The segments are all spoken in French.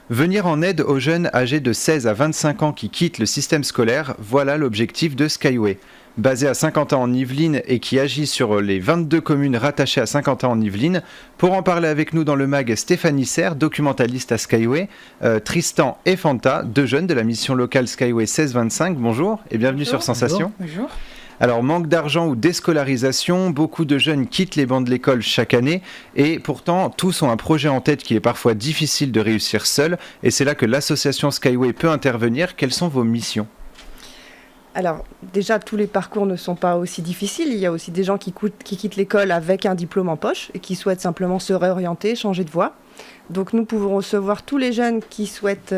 Venir en aide aux jeunes âgés de 16 à 25 ans qui quittent le système scolaire, voilà l'objectif de Skyway. Basé à Saint-Quentin en Yvelines et qui agit sur les 22 communes rattachées à Saint-Quentin en Yvelines. Pour en parler avec nous dans le mag, Stéphanie Serre, documentaliste à Skyway, Tristan et Fanta, deux jeunes de la mission locale Skyway 1625. Bonjour et bienvenue sur Sensation. Bonjour. Alors, manque d'argent ou déscolarisation, beaucoup de jeunes quittent les bancs de l'école chaque année et pourtant, tous ont un projet en tête qui est parfois difficile de réussir seul et c'est là que l'association Skyway peut intervenir. Quelles sont vos missions ? Alors, déjà, tous les parcours ne sont pas aussi difficiles. Il y a aussi des gens qui quittent l'école avec un diplôme en poche et qui souhaitent simplement se réorienter, changer de voie. Donc nous pouvons recevoir tous les jeunes qui souhaitent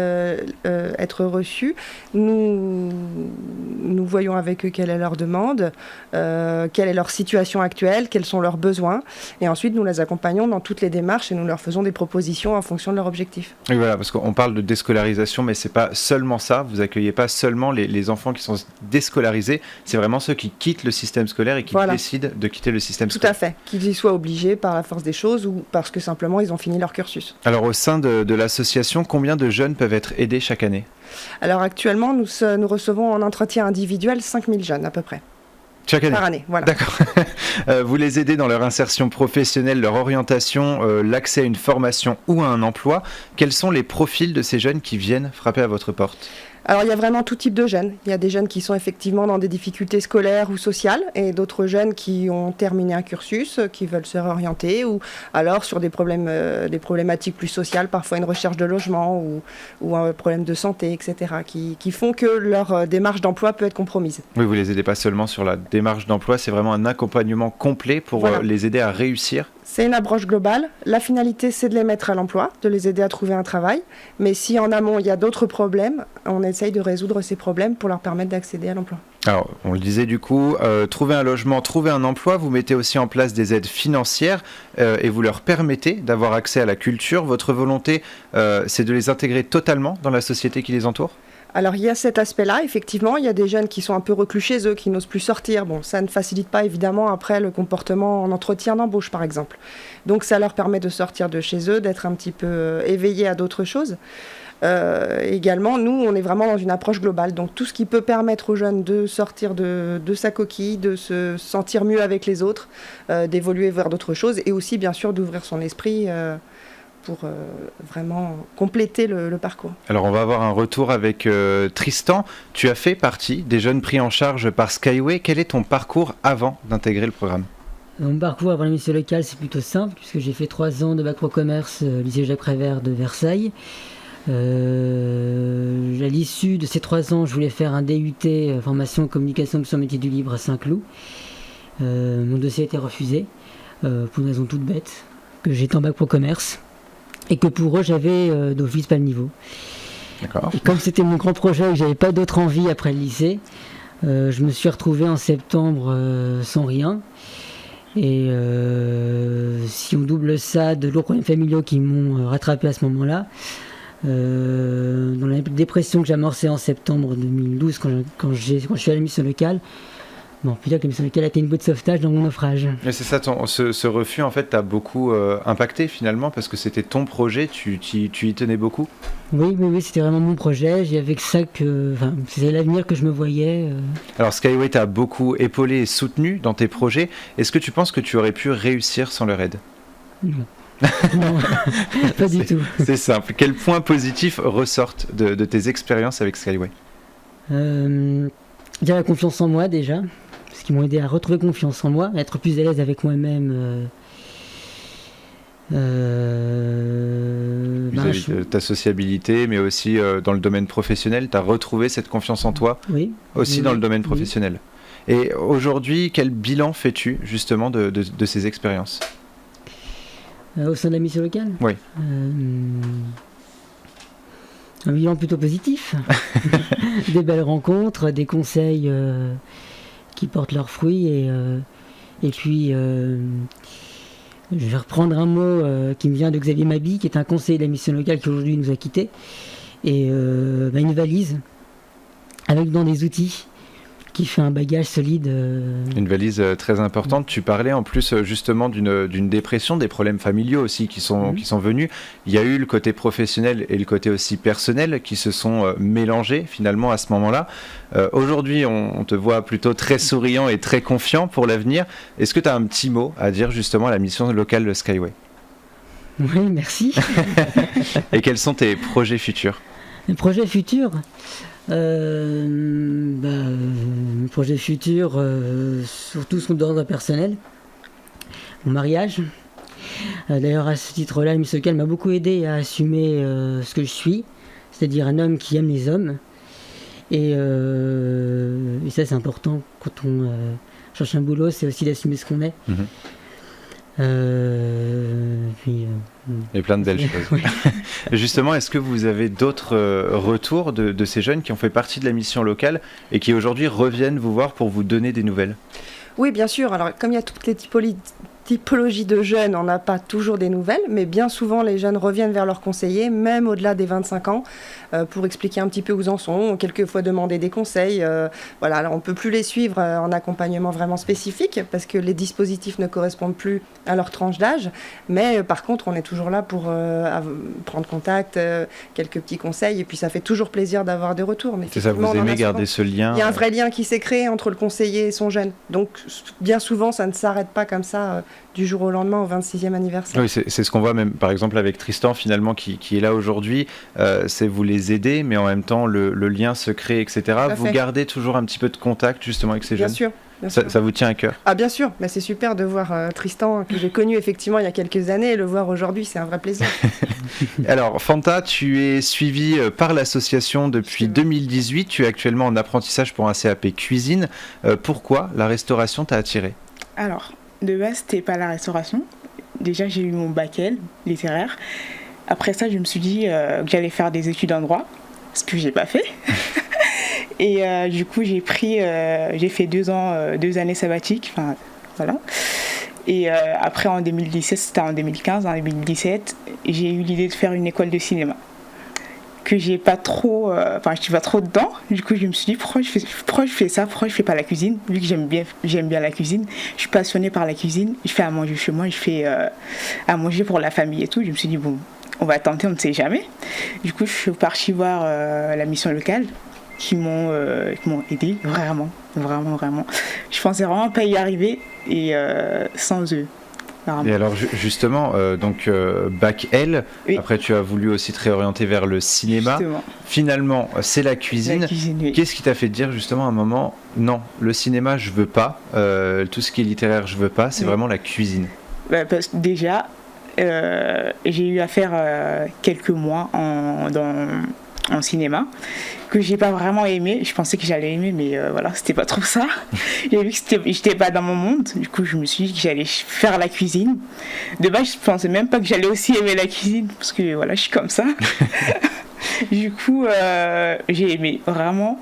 être reçus. Nous voyons avec eux quelle est leur demande, quelle est leur situation actuelle, quels sont leurs besoins. Et ensuite, nous les accompagnons dans toutes les démarches et nous leur faisons des propositions en fonction de leur objectif. Et voilà, parce qu'on parle de déscolarisation, mais c'est pas seulement ça. Vous accueillez pas seulement les enfants qui sont déscolarisés, c'est vraiment ceux qui quittent le système scolaire et qui décident de quitter le système scolaire. Tout à fait, qu'ils y soient obligés par la force des choses ou parce que simplement ils ont fini leur cursus. Alors au sein de l'association, combien de jeunes peuvent être aidés chaque année ? Alors actuellement, nous recevons en entretien individuel 5000 jeunes à peu près. Chaque année ? Par année, voilà. D'accord. Vous les aidez dans leur insertion professionnelle, leur orientation, l'accès à une formation ou à un emploi. Quels sont les profils de ces jeunes qui viennent frapper à votre porte ? Alors, il y a vraiment tout type de jeunes. Il y a des jeunes qui sont effectivement dans des difficultés scolaires ou sociales et d'autres jeunes qui ont terminé un cursus, qui veulent se réorienter ou alors sur des problématiques plus sociales, parfois une recherche de logement ou un problème de santé, etc., qui font que leur démarche d'emploi peut être compromise. Oui, vous les aidez pas seulement sur la démarche d'emploi, c'est vraiment un accompagnement complet pour les aider à réussir. C'est une approche globale. La finalité, c'est de les mettre à l'emploi, de les aider à trouver un travail. Mais si en amont, il y a d'autres problèmes, on essaye de résoudre ces problèmes pour leur permettre d'accéder à l'emploi. Alors, on le disait du coup, trouver un logement, trouver un emploi, vous mettez aussi en place des aides financières et vous leur permettez d'avoir accès à la culture. Votre volonté, c'est de les intégrer totalement dans la société qui les entoure ? Alors il y a cet aspect-là, effectivement, il y a des jeunes qui sont un peu reclus chez eux, qui n'osent plus sortir. Bon, ça ne facilite pas évidemment après le comportement en entretien d'embauche par exemple. Donc ça leur permet de sortir de chez eux, d'être un petit peu éveillés à d'autres choses. Également, nous, on est vraiment dans une approche globale. Donc tout ce qui peut permettre aux jeunes de sortir de sa coquille, de se sentir mieux avec les autres, d'évoluer vers d'autres choses et aussi bien sûr d'ouvrir son esprit pour vraiment compléter le parcours. Alors on va avoir un retour avec Tristan. Tu as fait partie des jeunes pris en charge par Skyway. Quel est ton parcours avant d'intégrer le programme ? Mon parcours avant la mission locale, c'est plutôt simple, puisque j'ai fait 3 ans de bac pro commerce lycée Jacques Prévert de Versailles. À l'issue de ces 3 ans, je voulais faire un DUT formation communication sur métier du libre à Saint-Cloud. Mon dossier a été refusé pour une raison toute bête, que j'étais en bac pro commerce. Et que pour eux, j'avais d'office pas le niveau. D'accord. Et comme c'était mon grand projet et que j'avais pas d'autre envie après le lycée, je me suis retrouvé en septembre sans rien. Et si on double ça de lourds problèmes familiaux qui m'ont rattrapé à ce moment-là, dans la dépression que j'ai amorcée en septembre 2012 quand je suis à la mission locale, bon, on peut dire que la mission locale a été une botte de sauvetage dans mon naufrage. Mais c'est ça, ce refus en fait t'a beaucoup impacté finalement parce que c'était ton projet, tu y tenais beaucoup. Oui, c'était vraiment mon projet, avec ça c'est l'avenir que je me voyais. Alors Skyway t'a beaucoup épaulé et soutenu dans tes projets, est-ce que tu penses que tu aurais pu réussir sans leur aide ? Non. Non, pas du tout. C'est simple, quels points positifs ressortent de tes expériences avec Skyway ? Dire la confiance en moi déjà, parce qu'ils m'ont aidé à retrouver confiance en moi, à être plus à l'aise avec moi-même. Vis-à-vis de ta sociabilité, mais aussi dans le domaine professionnel, tu as retrouvé cette confiance en toi aussi dans le domaine professionnel. Et aujourd'hui, quel bilan fais-tu justement de ces expériences ? Au sein de la mission locale ? Oui. Un bilan plutôt positif. Des belles rencontres, des conseils qui portent leurs fruits et puis je vais reprendre un mot qui me vient de Xavier Mabi, qui est un conseiller de la mission locale qui aujourd'hui nous a quittés, et une valise avec dans des outils qui fait un bagage solide. Une valise très importante. Tu parlais en plus justement d'une dépression, des problèmes familiaux aussi qui sont venus. Il y a eu le côté professionnel et le côté aussi personnel qui se sont mélangés finalement à ce moment-là. Aujourd'hui, on te voit plutôt très souriant et très confiant pour l'avenir. Est-ce que tu as un petit mot à dire justement à la mission locale de Skyway ? Oui, merci. Et quels sont tes projets futurs ? Les projets futurs mes projets futurs, surtout sont d'ordre personnel. Mon mariage. D'ailleurs, à ce titre-là, la mission locale m'a beaucoup aidé à assumer ce que je suis, c'est-à-dire un homme qui aime les hommes. Et ça, c'est important quand on cherche un boulot, c'est aussi d'assumer ce qu'on est. Et plein de belles choses. Oui. Justement, est-ce que vous avez d'autres retours de ces jeunes qui ont fait partie de la mission locale et qui aujourd'hui reviennent vous voir pour vous donner des nouvelles ? Oui, bien sûr. Alors, comme il y a toutes les typologies de jeunes, on n'a pas toujours des nouvelles, mais bien souvent, les jeunes reviennent vers leurs conseillers, même au-delà des 25 ans, pour expliquer un petit peu où ils en sont, quelquefois demander des conseils. Voilà, alors on ne peut plus les suivre en accompagnement vraiment spécifique, parce que les dispositifs ne correspondent plus à leur tranche d'âge, mais par contre, on est toujours là pour prendre contact, quelques petits conseils, et puis ça fait toujours plaisir d'avoir des retours. Mais c'est ça, vous aimez garder ce lien. Il y a un vrai lien qui s'est créé entre le conseiller et son jeune. Donc, bien souvent, ça ne s'arrête pas comme ça du jour au lendemain au 26e anniversaire. Oui, c'est ce qu'on voit même par exemple avec Tristan finalement qui est là aujourd'hui, c'est vous les aider mais en même temps le lien se crée, etc. Vous gardez toujours un petit peu de contact justement avec ces jeunes. Bien sûr. Ça vous tient à cœur? Ah bien sûr, mais c'est super de voir Tristan que j'ai connu effectivement il y a quelques années et le voir aujourd'hui, c'est un vrai plaisir. Alors Fanta, tu es suivie par l'association depuis 2018, tu es actuellement en apprentissage pour un CAP cuisine. Pourquoi la restauration t'a attiré? Alors, de base, c'était pas la restauration. Déjà, j'ai eu mon bac L, littéraire. Après ça, je me suis dit que j'allais faire des études en droit, ce que j'ai pas fait. Et du coup, j'ai fait 2 années sabbatiques, enfin voilà. Et après, en 2017, c'était en 2015, en 2017, j'ai eu l'idée de faire une école de cinéma. Que j'ai pas trop, je suis pas trop dedans. Du coup, je me suis dit pourquoi je fais ça, pourquoi je fais pas la cuisine, vu que j'aime bien la cuisine. Je suis passionnée par la cuisine. Je fais à manger chez moi, je fais à manger pour la famille et tout. Je me suis dit bon, on va tenter, on ne sait jamais. Du coup, je suis partie voir la mission locale qui m'ont aidé vraiment. Je pensais vraiment pas y arriver et sans eux. Et alors justement, bac L, oui. Après tu as voulu aussi te réorienter vers le cinéma. Justement. Finalement, c'est la cuisine. Oui. Qu'est-ce qui t'a fait dire justement à un moment, non, le cinéma je veux pas, tout ce qui est littéraire je veux pas, c'est vraiment la cuisine? Parce que déjà, j'ai eu à faire quelques mois en cinéma que j'ai pas vraiment aimé. Je pensais que j'allais aimer, mais voilà, c'était pas trop ça. J'ai vu que j'étais pas dans mon monde. Du coup, je me suis dit que j'allais faire la cuisine. De base, je pensais même pas que j'allais aussi aimer la cuisine parce que voilà, je suis comme ça. Du coup, j'ai aimé vraiment.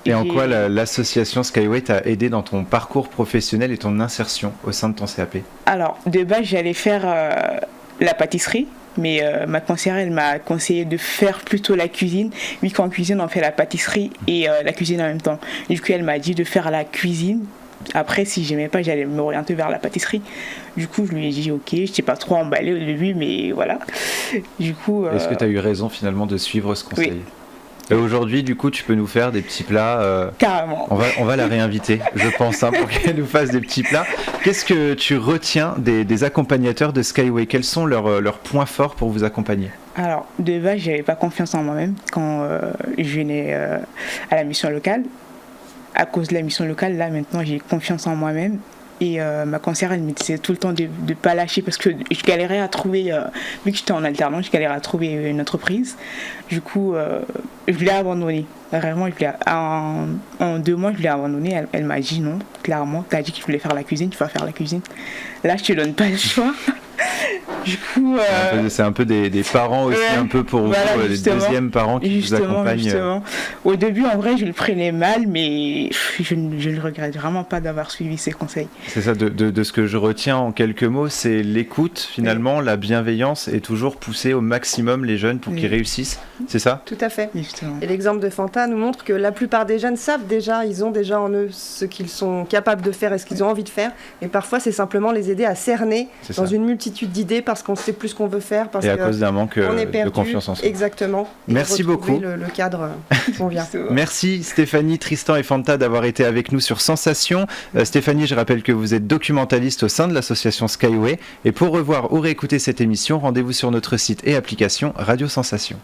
Et en quoi l'association Skyway t'a aidé dans ton parcours professionnel et ton insertion au sein de ton CAP? Alors, de base, j'allais faire la pâtisserie. Mais ma conseillère, elle m'a conseillé de faire plutôt la cuisine, vu qu'en cuisine, on fait la pâtisserie et la cuisine en même temps. Du coup, elle m'a dit de faire la cuisine. Après, si j'aimais pas, j'allais m'orienter vers la pâtisserie. Du coup, je lui ai dit ok, je n'étais pas trop emballée au début, mais voilà. Du coup, est-ce que tu as eu raison finalement de suivre ce conseil? Oui. Et aujourd'hui, du coup, tu peux nous faire des petits plats. Carrément. On va la réinviter, je pense, pour qu'elle nous fasse des petits plats. Qu'est-ce que tu retiens des accompagnateurs de Skyway? Quels sont leurs points forts pour vous accompagner? Alors, de base, j'avais pas confiance en moi-même quand je venais à la mission locale. À cause de la mission locale, là, maintenant, j'ai confiance en moi-même. Et ma conseillère, elle me disait tout le temps de ne pas lâcher parce que je galérais à trouver, vu que j'étais en alternance, je galérais à trouver une entreprise. Du coup, je voulais abandonner. Vraiment, en 2 mois, je voulais abandonner. Elle m'a dit non, clairement. Tu as dit que tu voulais faire la cuisine, tu vas faire la cuisine. Là, je te donne pas le choix. Du coup, c'est un peu des parents aussi, ouais, un peu pour voilà, vous, les deuxièmes parents qui vous accompagnent. Justement. Au début, en vrai, je le prenais mal, mais je ne regrette vraiment pas d'avoir suivi ces conseils. C'est ça, de ce que je retiens en quelques mots, c'est l'écoute finalement, la bienveillance et toujours pousser au maximum les jeunes pour qu'ils réussissent, c'est ça? Tout à fait. Justement. Et l'exemple de Fanta nous montre que la plupart des jeunes savent déjà, ils ont déjà en eux ce qu'ils sont capables de faire et ce qu'ils ont envie de faire. Et parfois, c'est simplement les aider à cerner dans une multitude d'idées parce qu'on ne sait plus ce qu'on veut faire. Parce et à cause d'un manque de confiance en soi. Exactement. Merci beaucoup. Le cadre qu'on vient. Merci Stéphanie, Tristan et Fanta d'avoir été avec nous sur Sensation. Stéphanie, je rappelle que vous êtes documentaliste au sein de l'association Skyway. Et pour revoir ou réécouter cette émission, rendez-vous sur notre site et application Radio Sensation.